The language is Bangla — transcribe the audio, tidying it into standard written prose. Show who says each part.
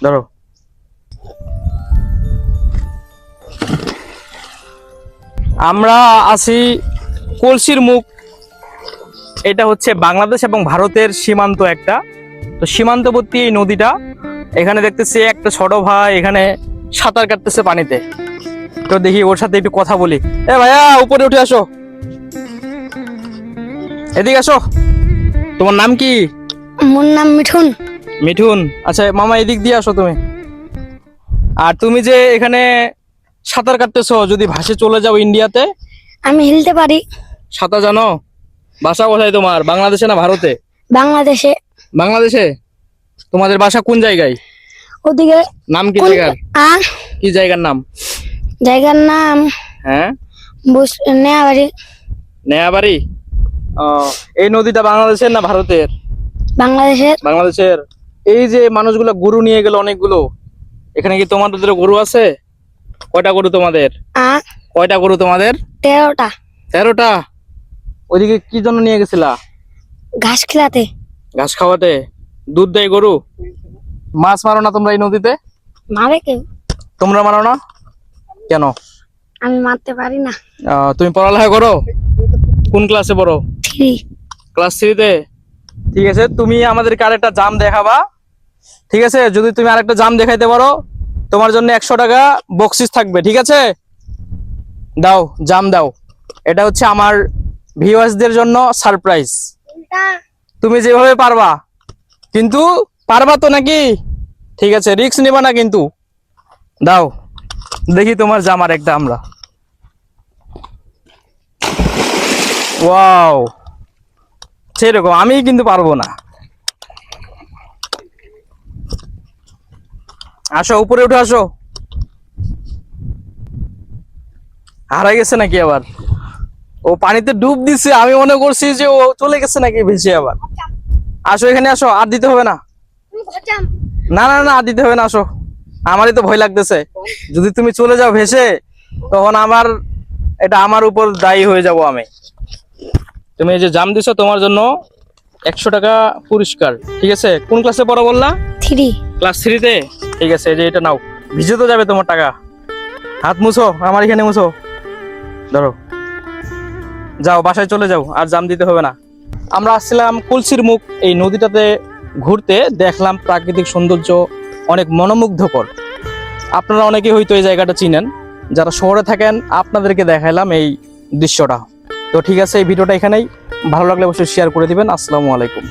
Speaker 1: ধরো। আমরা আছি কলসির মুখ। এটা হচ্ছে বাংলাদেশ এবং ভারতের সীমান্ত একটা, তো সীমান্তবর্তী এই নদীটা। এখানে দেখতেছি একটা ছোট ভাই এখানে সাঁতার কাটতেছে পানিতে। তো দেখি ওর সাথে একটু কথা বলি। এ ভাইয়া, উপরে উঠে আসো, এদিকে আসো। তোমার নাম কি?
Speaker 2: মোর নাম মিঠুন।
Speaker 1: মিঠুন, আচ্ছা মামা এদিক দিয়ে আসো তুমি। আর তুমি যে এখানে সাঁতার কাটতেছো, যদি ভাসে চলে যাও ইন্ডিয়াতে?
Speaker 2: আমি হিলতে পারি।
Speaker 1: সাঁতার জানো? বাসা কোথায় তোমার, বাংলাদেশে না ভারতে?
Speaker 2: বাংলাদেশে।
Speaker 1: বাংলাদেশে। তোমাদের বাসা কোন জায়গায়?
Speaker 2: ওদিকে।
Speaker 1: নাম কি
Speaker 2: কোন
Speaker 1: জায়গার? কি জায়গার নাম?
Speaker 2: জায়গার নাম
Speaker 1: হ্যাঁ,
Speaker 2: নেয়াবাড়ি।
Speaker 1: নেয়াবাড়ি। ও, এই নদীটা বাংলাদেশের না ভারতের?
Speaker 2: বাংলাদেশের।
Speaker 1: বাংলাদেশের। এই যে মানুষগুলো গরু নিয়ে গেল অনেকগুলো, এখানে কি তোমাদের গরু আছে? কয়টা গরু তোমাদের? কয়টা গরু তোমাদের?
Speaker 2: 13টা।
Speaker 1: 13টা। ওইদিকে কি জন্য নিয়ে গেছিলা?
Speaker 2: ঘাস খিলাতে।
Speaker 1: ঘাস খাওয়াতে। দুধ দেয় গরু? মাছ মারো না তোমরা এই নদীতে?
Speaker 2: মারে কেউ।
Speaker 1: তোমরা মারো না কেন?
Speaker 2: আমি মারতে পারি না।
Speaker 1: তুমি পড়ালেখা করো? কোন ক্লাসে পড়ো?
Speaker 2: 3।
Speaker 1: ক্লাস 3-তে। ঠিক আছে, তুমি আমাদেরকে আরেকটা জাম দেখাবা। ঠিক আছে, যদি তুমি আরেকটা জাম দেখাইতে পারো তোমার জন্য 100 টাকা বকশিস থাকবে। ঠিক আছে, দাও জাম দাও। এটা হচ্ছে আমার ভিউয়ার্সদের জন্য সারপ্রাইজ। তুমি যেভাবে পারবা, কিন্তু পারবা তো নাকি? ঠিক আছে, রিস্ক নিবা না কিন্তু। দাও দেখি তোমার জাম আর একটা আমরা। ওয়াও, সেরকম আমি কিন্তু পারবো না। আসো, উপরে উঠে আসো। হারাই গেছে নাকি আবার? ও পানিতে ডুব দিচ্ছে, আমি মনে করছি যে ও চলে গেছে নাকি ভেসে। আবার আসো, এখানে আসো, আর দিতে হবে না। না না না, আর দিতে হবে না, আসো। আমারই তো ভয় লাগতেছে, যদি তুমি চলে যাও ভেসে, তখন এটা আমার উপর দায়ী হয়ে যাব আমি। তুমি এই যে জাম দিছো, তোমার জন্য 100 টাকা পুরস্কার। ঠিক আছে, কোন ক্লাসে পড়ো বললা?
Speaker 2: 3।
Speaker 1: ক্লাস 3-তে। ঠিক আছে, এই যে এটা নাও, ভিজে তো যাবে তোমার টাকা। হাত মুছো, আমার এখানে মুছো। ধরো, যাও বাসায় চলে যাও, আর জাম দিতে হবে না। আমরা আসছিলাম কলসির মুখ এই নদীটাতে ঘুরতে, দেখলাম প্রাকৃতিক সৌন্দর্য অনেক মনোমুগ্ধকর। আপনারা অনেকে হয়তো এই জায়গাটা চিনেন, যারা শহরে থাকেন আপনাদেরকে দেখাইলাম এই দৃশ্যটা। তো ঠিক আছে, এই ভিডিওটা এখানেই। ভালো লাগলে অবশ্যই শেয়ার করে দিবেন। আসসালামু আলাইকুম।